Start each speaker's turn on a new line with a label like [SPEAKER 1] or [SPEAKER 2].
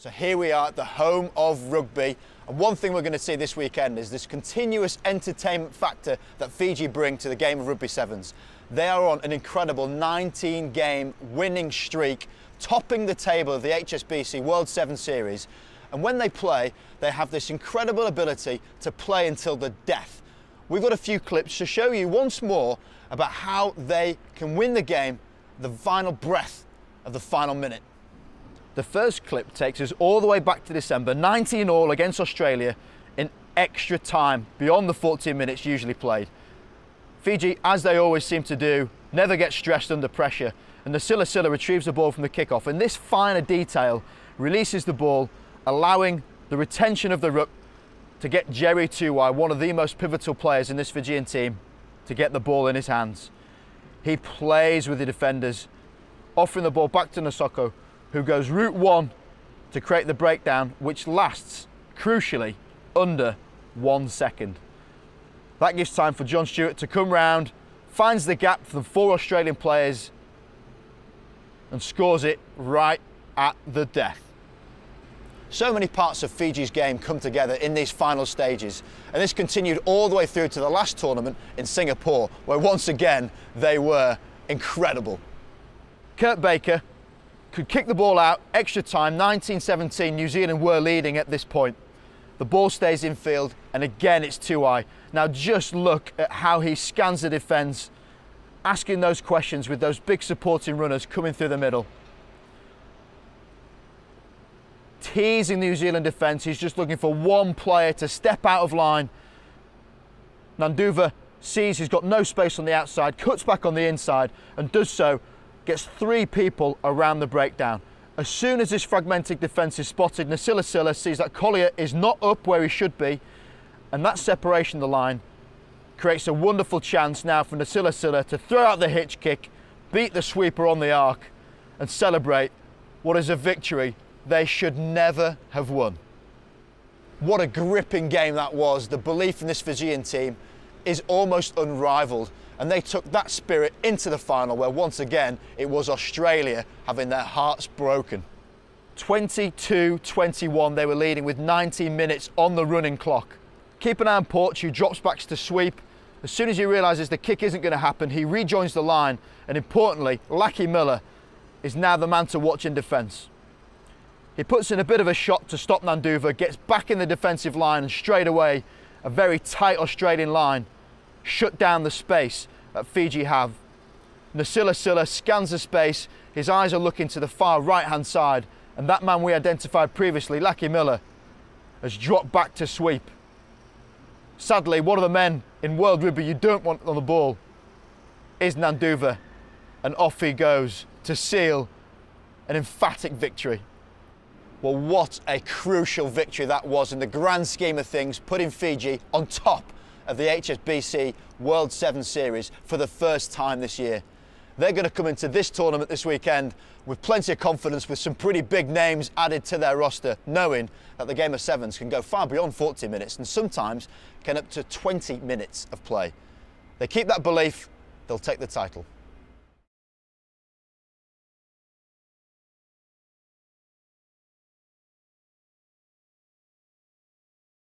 [SPEAKER 1] So here we are at the home of rugby, and one thing we're going to see this weekend is this continuous entertainment factor that Fiji bring to the game of rugby sevens. They are on an incredible 19-game winning streak, topping the table of the HSBC World Sevens Series, and when they play, they have this incredible ability to play until the death. We've got a few clips to show you once more about how they can win the game, the final breath of the final minute. The first clip takes us all the way back to December, 19-all against Australia in extra time, beyond the 14 minutes usually played. Fiji, as they always seem to do, never get stressed under pressure, and Nasila retrieves the ball from the kickoff, and this finer detail releases the ball, allowing the retention of the ruck to get Jerry Tuwai, one of the most pivotal players in this Fijian team, to get the ball in his hands. He plays with the defenders, offering the ball back to Nasoko, who goes route one to create the breakdown, which lasts, crucially, under 1 second. That gives time for John Stewart to come round, finds the gap for the 4 Australian players, and scores it right at the death. So many parts of Fiji's game come together in these final stages, and this continued all the way through to the last tournament in Singapore, where once again they were incredible. Kurt Baker could kick the ball out, extra time, 19-17, New Zealand were leading at this point. The ball stays in field, and again it's Tuwai. Now just look at how he scans the defence, asking those questions with those big supporting runners coming through the middle. Teasing the New Zealand defence, he's just looking for one player to step out of line. Nanduva sees he's got no space on the outside, cuts back on the inside, and does so, gets 3 people around the breakdown. As soon as this fragmented defence is spotted, Nasila sees that Collier is not up where he should be, and that separation of the line creates a wonderful chance now for Nasila to throw out the hitch kick, beat the sweeper on the arc, and celebrate what is a victory they should never have won. What a gripping game that was. The belief in this Fijian team is almost unrivaled, and they took that spirit into the final, where once again it was Australia having their hearts broken. 22-21 they were leading with 19 minutes on the running clock. Keep an eye on Porch, who drops back to sweep. As soon as he realises the kick isn't going to happen, he rejoins the line, and importantly, Lachie Miller is now the man to watch in defence. He puts in a bit of a shot to stop Nanduva, gets back in the defensive line, and straight away a very tight Australian line shut down the space that Fiji have. Nasila scans the space, his eyes are looking to the far right hand side, and that man we identified previously, Lachie Miller, has dropped back to sweep. Sadly, one of the men in World Rugby you don't want on the ball is Nanduva, and off he goes to seal an emphatic victory. Well, what a crucial victory that was in the grand scheme of things, putting Fiji on top of the HSBC World Sevens Series for the first time this year. They're going to come into this tournament this weekend with plenty of confidence, with some pretty big names added to their roster, knowing that the game of sevens can go far beyond 40 minutes and sometimes can up to 20 minutes of play. They keep that belief, they'll take the title.